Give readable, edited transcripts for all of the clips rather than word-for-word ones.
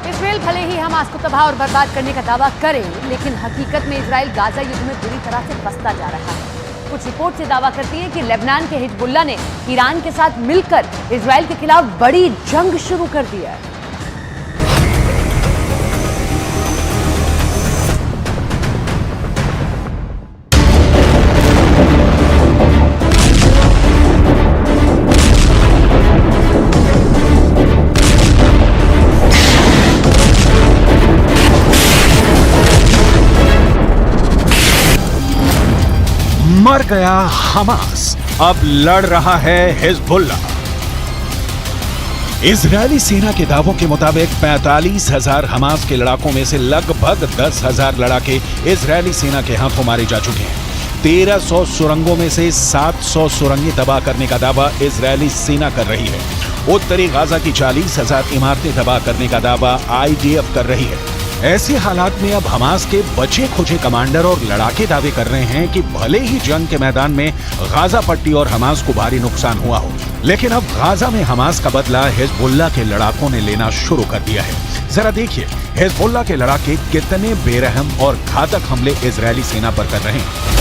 Israel भले ही Hamas को तबाह और बर्बाद करने का दावा करे, लेकिन हकीकत में इजराइल गाजा युद्ध में बुरी तरह से फंसता जा रहा है। कुछ रिपोर्ट से दावा करती है कि लेबनान के हिजबुल्लाह ने ईरान के साथ मिलकर इजराइल के खिलाफ बड़ी जंग शुरू कर दी है। मर गया हमास, अब लड़ रहा है हिजबुल्लाह। इजरायली सेना के दावों के मुताबिक 45,000 हमास के लड़ाकों में से लगभग 10,000 लड़ाके इजरायली सेना के हाथों मारे जा चुके हैं। 1300 सुरंगों में से 700 सुरंगें तबाह करने का दावा इजरायली सेना कर रही है। उत्तरी गाजा की 40,000 इमारतें तबाह करने का दावा IDF कर रही है। ऐसे हालात में अब हमास के बचे खुचे कमांडर और लड़ाके दावे कर रहे हैं कि भले ही जंग के मैदान में गाजा पट्टी और हमास को भारी नुकसान हुआ हो, लेकिन अब गाजा में हमास का बदला हिजबुल्लाह के लड़ाकों ने लेना शुरू कर दिया है। जरा देखिए हिजबुल्लाह के लड़ाके कितने बेरहम और घातक हमले इजरायली सेना पर कर रहे हैं।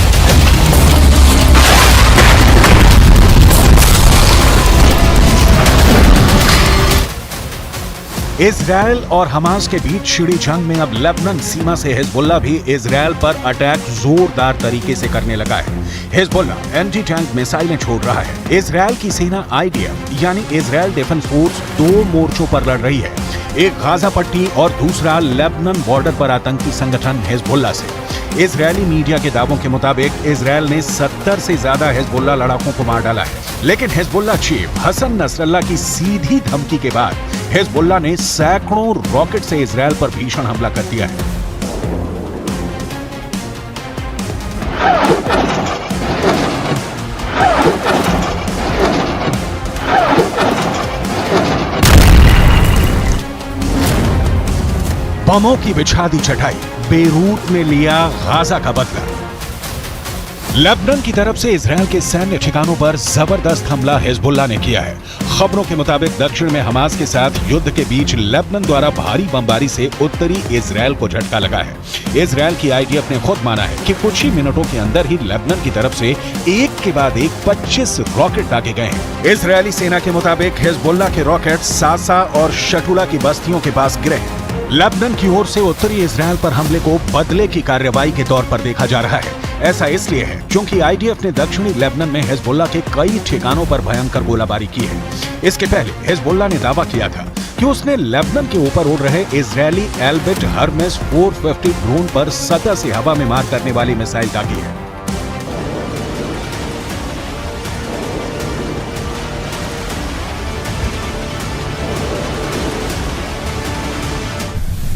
इजराइल और हमास के बीच छिड़ी जंग में अब लेबनान सीमा से हिजबुल्लाह भी इजराइल पर अटैक जोरदार तरीके से करने लगा है। हिजबुल्लाह एंटी टैंक मिसाइलें छोड़ रहा है। इजराइल की सेना IDF यानी इजराइल डिफेंस फोर्स 2 मोर्चों पर लड़ रही है, एक गाजा पट्टी और दूसरा लेबनान बॉर्डर पर आतंकी संगठन हिजबुल्लाह से। इजरायली मीडिया के दावों के मुताबिक इजराइल ने 70 से ज्यादा हिजबुल्लाह लड़ाकों को मार डाला है, लेकिन हिजबुल्लाह चीफ हसन नसरल्लाह की सीधी धमकी के बाद हिजबुल्लाह ने सैकड़ों रॉकेट से इजराइल पर भीषण हमला कर दिया है। बमों की बिछा दी चढ़ाई, बेरूत ने लिया गाजा का बदला। लेबनान की तरफ से इजराइल के सैन्य ठिकानों पर जबरदस्त हमला हिजबुल्लाह ने किया है। खबरों के मुताबिक दक्षिण में हमास के साथ युद्ध के बीच लेबनान द्वारा भारी बमबारी से उत्तरी इजराइल को झटका लगा है। इजराइल की IDF ने खुद माना है कि कुछ ही मिनटों के अंदर ही लेबनान की तरफ से एक के बाद एक 25 रॉकेट दागे गए हैं। इजरायली सेना के मुताबिक हिजबुल्लाह के रॉकेट सासा और शटुला की बस्तियों के पास गिरे हैं। लेबनान की ओर से उत्तरी इजराइल पर हमले को बदले की कार्रवाई के तौर पर देखा जा रहा है। ऐसा इसलिए है क्योंकि IDF ने दक्षिणी लेबनान में हिजबुल्लाह के कई ठिकानों पर भयंकर गोलाबारी की है। इसके पहले हिजबुल्लाह ने दावा किया था कि उसने लेबनान के ऊपर उड़ रहे इजरायली एल्बिट हर्मेस 450 ड्रोन पर सतह से हवा में मार करने वाली मिसाइल दागी है।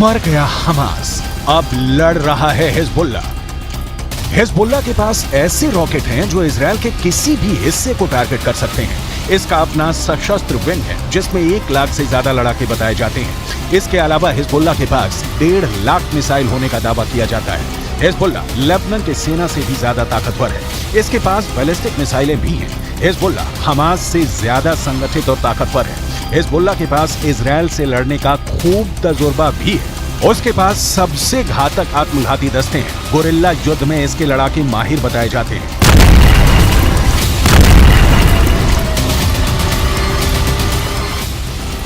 मर गया हमास, अब लड़ रहा है हिजबुल्लाह। हिजबुल्लाह के पास ऐसे रॉकेट हैं जो इजराइल के किसी भी हिस्से को टारगेट कर सकते हैं। इसका अपना सशस्त्र विंग है जिसमें 1 लाख से ज्यादा लड़ाके बताए जाते हैं। इसके अलावा हिजबुल्लाह के पास 1.5 लाख मिसाइल होने का दावा किया जाता है। हिजबुल्लाह लेबनान के सेना से भी ज्यादा ताकतवर है। इसके पास बैलिस्टिक मिसाइलें भी हैं। हिजबुल्लाह हमास से ज्यादा संगठित और ताकतवर है। हिजबुल्लाह के पास इजराइल से लड़ने का खूब तजुर्बा भी है। उसके पास सबसे घातक आत्मघाती दस्ते हैं। गुरिल्ला युद्ध में इसके लड़ाके माहिर बताए जाते हैं।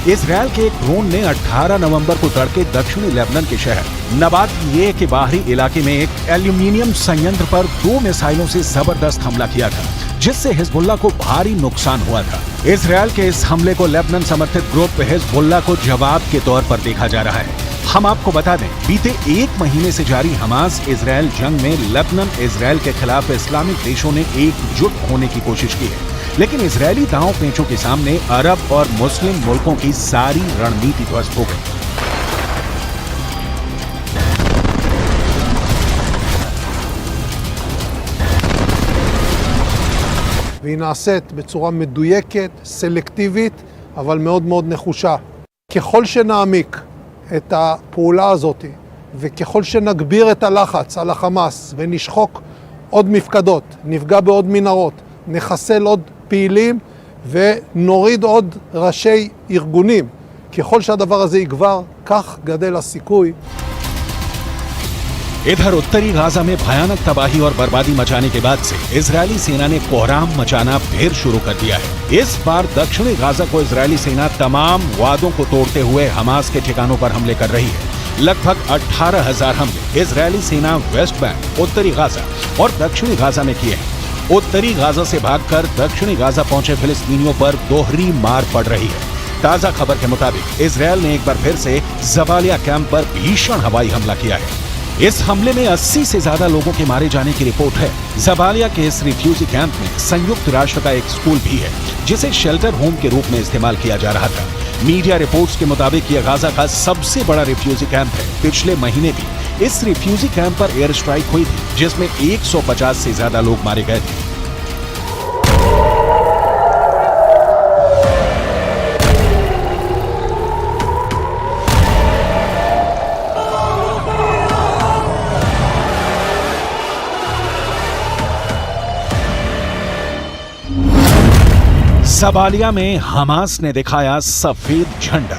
इजराइल के एक ड्रोन ने 18 नवंबर को तड़के दक्षिणी लेबनान के शहर नबातिये के बाहरी इलाके में एक एल्यूमिनियम संयंत्र पर 2 मिसाइलों से जबरदस्त हमला किया था, जिससे हिजबुल्लाह को भारी नुकसान हुआ था। इजराइल के इस हमले को लेबनान समर्थित ग्रुप हिजबुल्लाह को जवाब के तौर पर देखा जा रहा है। हम आपको बता दें, बीते 1 महीने से जारी हमास इजराइल जंग में लेबनान इजराइल के खिलाफ इस्लामिक देशों ने एकजुट होने की कोशिश की है, लेकिन इजरायली दांव पेंचों के सामने अरब और मुस्लिम मुल्कों की सारी रणनीति ध्वस्त हो गई। והיא נעשית בצורה מדויקת, סלקטיבית, אבל מאוד מאוד נחושה. ככל שנעמיק את הפעולה הזאת, וככל שנגביר את הלחץ על החמאס ונשחוק עוד מפקדות, נפגע בעוד מנהרות, נחסל עוד פעילים ונוריד עוד ראשי ארגונים, ככל שהדבר הזה יגבר, כך גדל הסיכוי. इधर उत्तरी गाजा में भयानक तबाही और बर्बादी मचाने के बाद से इजरायली सेना ने कोहराम मचाना फिर शुरू कर दिया है। इस बार दक्षिणी गाजा को इजरायली सेना तमाम वादों को तोड़ते हुए हमास के ठिकानों पर हमले कर रही है। लगभग 18,000 हमले इजरायली सेना वेस्ट बैंक, उत्तरी गाजा और दक्षिणी गाजा में किए हैं। उत्तरी गाजा से भागकर दक्षिणी गाजा पहुंचे फिलिस्तीनियों पर दोहरी मार पड़ रही है। ताजा खबर के मुताबिक इजरायल ने एक बार फिर से जबालिया कैंप पर भीषण हवाई हमला किया है। इस हमले में 80 से ज्यादा लोगों के मारे जाने की रिपोर्ट है। जबालिया के इस रिफ्यूजी कैंप में संयुक्त राष्ट्र का एक स्कूल भी है, जिसे शेल्टर होम के रूप में इस्तेमाल किया जा रहा था। मीडिया रिपोर्ट्स के मुताबिक यह गाजा का सबसे बड़ा रिफ्यूजी कैंप है। पिछले महीने भी इस रिफ्यूजी कैंप पर एयर स्ट्राइक हुई थी, जिसमें 150 से ज्यादा लोग मारे गए थे। जबालिया में हमास ने दिखाया सफेद झंडा।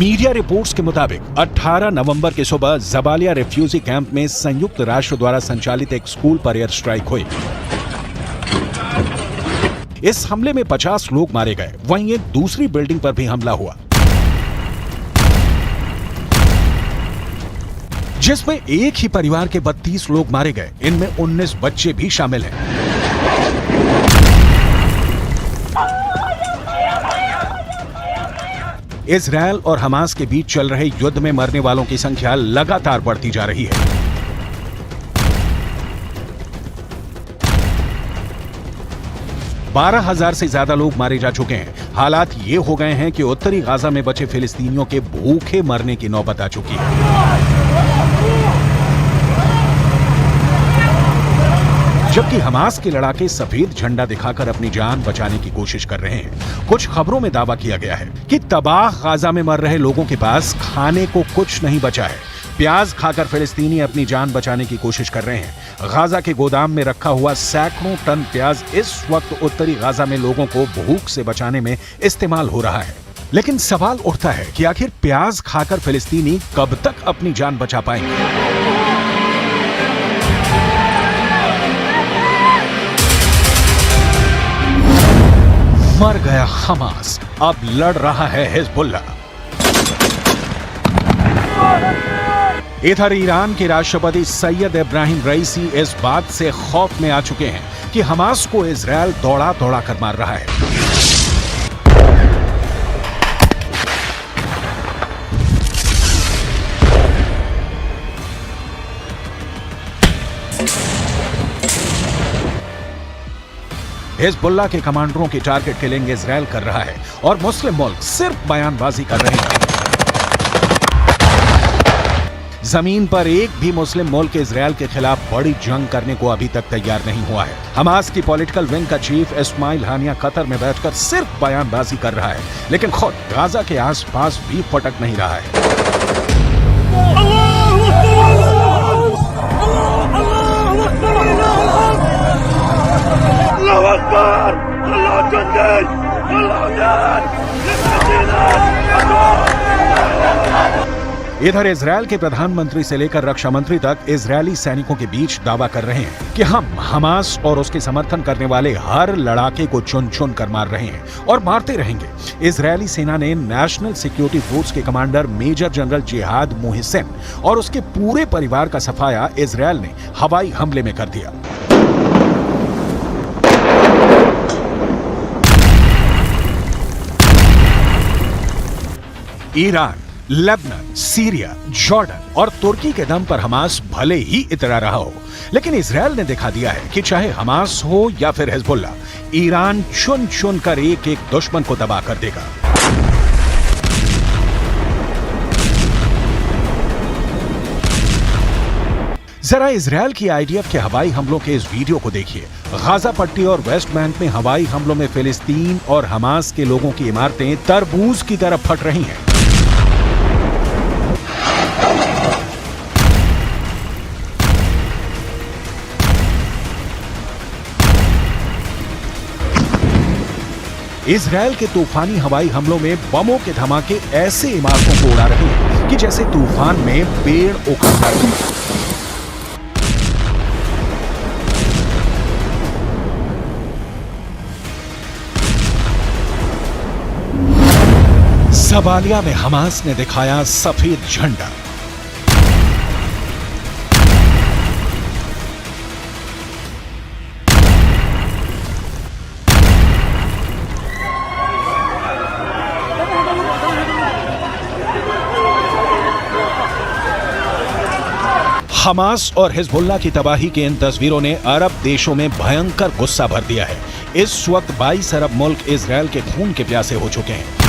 मीडिया रिपोर्ट्स के मुताबिक 18 नवंबर की सुबह जबालिया रिफ्यूजी कैंप में संयुक्त राष्ट्र द्वारा संचालित एक स्कूल पर एयर स्ट्राइक हुई। इस हमले में 50 लोग मारे गए। वहीं एक दूसरी बिल्डिंग पर भी हमला हुआ, जिसमें एक ही परिवार के 32 लोग मारे गए। इनमें 19 बच्चे भी शामिल हैं। इजरायल और हमास के बीच चल रहे युद्ध में मरने वालों की संख्या लगातार बढ़ती जा रही है। बारह 12,000 से ज्यादा लोग मारे जा चुके हैं। हालात ये हो गए हैं कि उत्तरी गाजा में बचे फिलिस्तीनियों के भूखे मरने की नौबत आ चुकी है। जबकि हमास के लड़ाके सफेद झंडा दिखाकर अपनी जान बचाने की कोशिश कर रहे हैं। कुछ खबरों में दावा किया गया है कि तबाह गाजा में मर रहे लोगों के पास खाने को कुछ नहीं बचा है। प्याज खाकर फिलिस्तीनी अपनी जान बचाने की कोशिश कर रहे हैं। गाजा के गोदाम में रखा हुआ सैकड़ों टन प्याज इस वक्त उत्तरी गाजा में लोगों को भूख से बचाने में इस्तेमाल हो रहा है। लेकिन सवाल उठता है कि आखिर प्याज खाकर फिलिस्तीनी कब तक अपनी जान बचा पाएंगे? मर गया हमास, अब लड़ रहा है हिजबुल्ला। इधर ईरान के राष्ट्रपति सैयद इब्राहिम रईसी इस बात से खौफ में आ चुके हैं कि हमास को इजरायल दौड़ा दौड़ा कर मार रहा है। हिजबुल्ला के कमांडरों की टारगेट किलिंग इजरायल कर रहा है और मुस्लिम मुल्क सिर्फ बयानबाजी कर रहे हैं। जमीन पर एक भी मुस्लिम मुल्क इजरायल के खिलाफ बड़ी जंग करने को अभी तक तैयार नहीं हुआ है। हमास की पॉलिटिकल विंग का चीफ इस्माइल हानिया कतर में बैठकर सिर्फ बयानबाजी कर रहा है, लेकिन खुद गाजा के आसपास भी फटक नहीं रहा है। इधर इजरायल के प्रधानमंत्री से लेकर रक्षा मंत्री तक इजरायली सैनिकों के बीच दावा कर रहे हैं कि हम हमास और उसके समर्थन करने वाले हर लड़ाके को चुन चुन कर मार रहे हैं और मारते रहेंगे। इजरायली सेना ने नेशनल सिक्योरिटी फोर्स के कमांडर मेजर जनरल जिहाद मोहसिन और उसके पूरे परिवार का सफाया इजरायल ने हवाई हमले में कर दिया। ईरान, लेबनान, सीरिया, जॉर्डन और तुर्की के दम पर हमास भले ही इतरा रहा हो, लेकिन इजरायल ने दिखा दिया है कि चाहे हमास हो या फिर हिजबुल्लाह, ईरान चुन चुन कर एक एक दुश्मन को तबाह कर देगा। जरा इजरायल की आईडीएफ के हवाई हमलों के इस वीडियो को देखिए। गाजा पट्टी और वेस्ट बैंक में हवाई हमलों में फिलिस्तीन और हमास के लोगों की इमारतें तरबूज की तरह फट रही हैं। इजरायल के तूफानी हवाई हमलों में बमों के धमाके ऐसे इमारतों को उड़ा रहे हैं कि जैसे तूफान में पेड़ उखड़ जाते हैं। जबालिया में हमास ने दिखाया सफेद झंडा। हमास और हिजबुल्लाह की तबाही की इन तस्वीरों ने अरब देशों में भयंकर गुस्सा भर दिया है। इस वक्त 22 अरब मुल्क इजरायल के खून के प्यासे हो चुके हैं।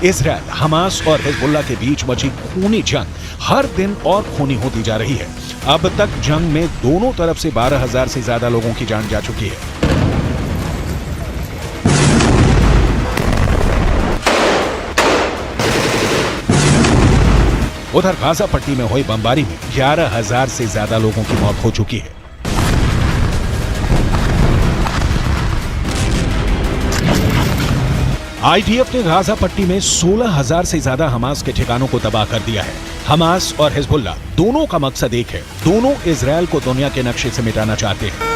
इजरायल, हमास और हिजबुल्लाह के बीच मची खूनी जंग हर दिन और खूनी होती जा रही है। अब तक जंग में दोनों तरफ से 12,000 से ज्यादा लोगों की जान जा चुकी है। उधर गाजा पट्टी में हुई बमबारी में 11,000 से ज्यादा लोगों की मौत हो चुकी है। आईडीएफ ने गाजा पट्टी में 16,000 से ज्यादा हमास के ठिकानों को तबाह कर दिया है। हमास और हिजबुल्लाह दोनों का मकसद एक है, दोनों इजरायल को दुनिया के नक्शे से मिटाना चाहते हैं।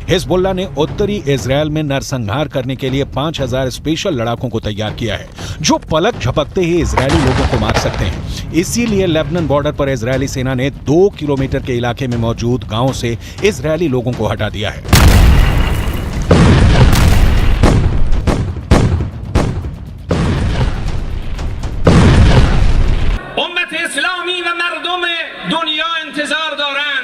हिजबुल्लाह ने उत्तरी इजरायल में नरसंहार करने के लिए 5,000 स्पेशल लड़ाकों को तैयार किया है, जो पलक झपकते ही इजरायली लोगों को मार सकते हैं। इसीलिए लेबनान बॉर्डर पर इजरायली सेना ने 2 किलोमीटर के इलाके में मौजूद गांवों से इजरायली लोगों को हटा दिया है। उम्मत इस्लामी व मर्दम दुनिया इंतजार दौरान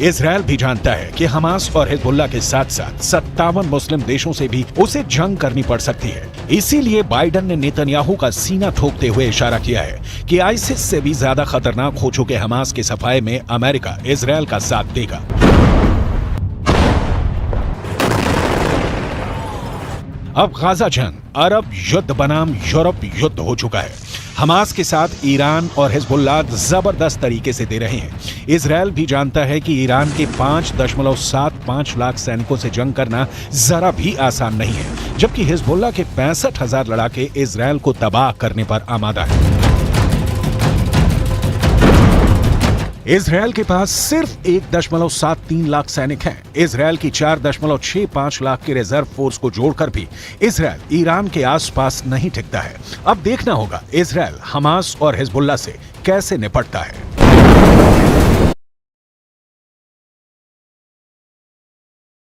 इजरायल भी जानता है कि हमास और हिजबुल्लाह के साथ साथ 57 मुस्लिम देशों से भी उसे जंग करनी पड़ सकती है। इसीलिए बाइडन ने नेतन्याहू का सीना ठोकते हुए इशारा किया है कि आईसिस से भी ज्यादा खतरनाक हो चुके हमास के सफाये में अमेरिका इजरायल का साथ देगा। अब गाजा जंग अरब युद्ध बनाम यूरोप युद्ध हो चुका है। हमास के साथ ईरान और हिजबुल्लाह जबरदस्त तरीके से दे रहे हैं। इजरायल भी जानता है कि ईरान के 5.75 लाख सैनिकों से जंग करना जरा भी आसान नहीं है, जबकि हिजबुल्लाह के 65,000 लड़ाके इजरायल को तबाह करने पर आमादा है। इजरायल के पास सिर्फ 1.73 लाख सैनिक हैं। इजरायल की 4.65 लाख की रिजर्व फोर्स को जोड़कर भी इजरायल ईरान के आसपास नहीं टिकता है। अब देखना होगा इजरायल हमास और हिजबुल्लाह से कैसे निपटता है।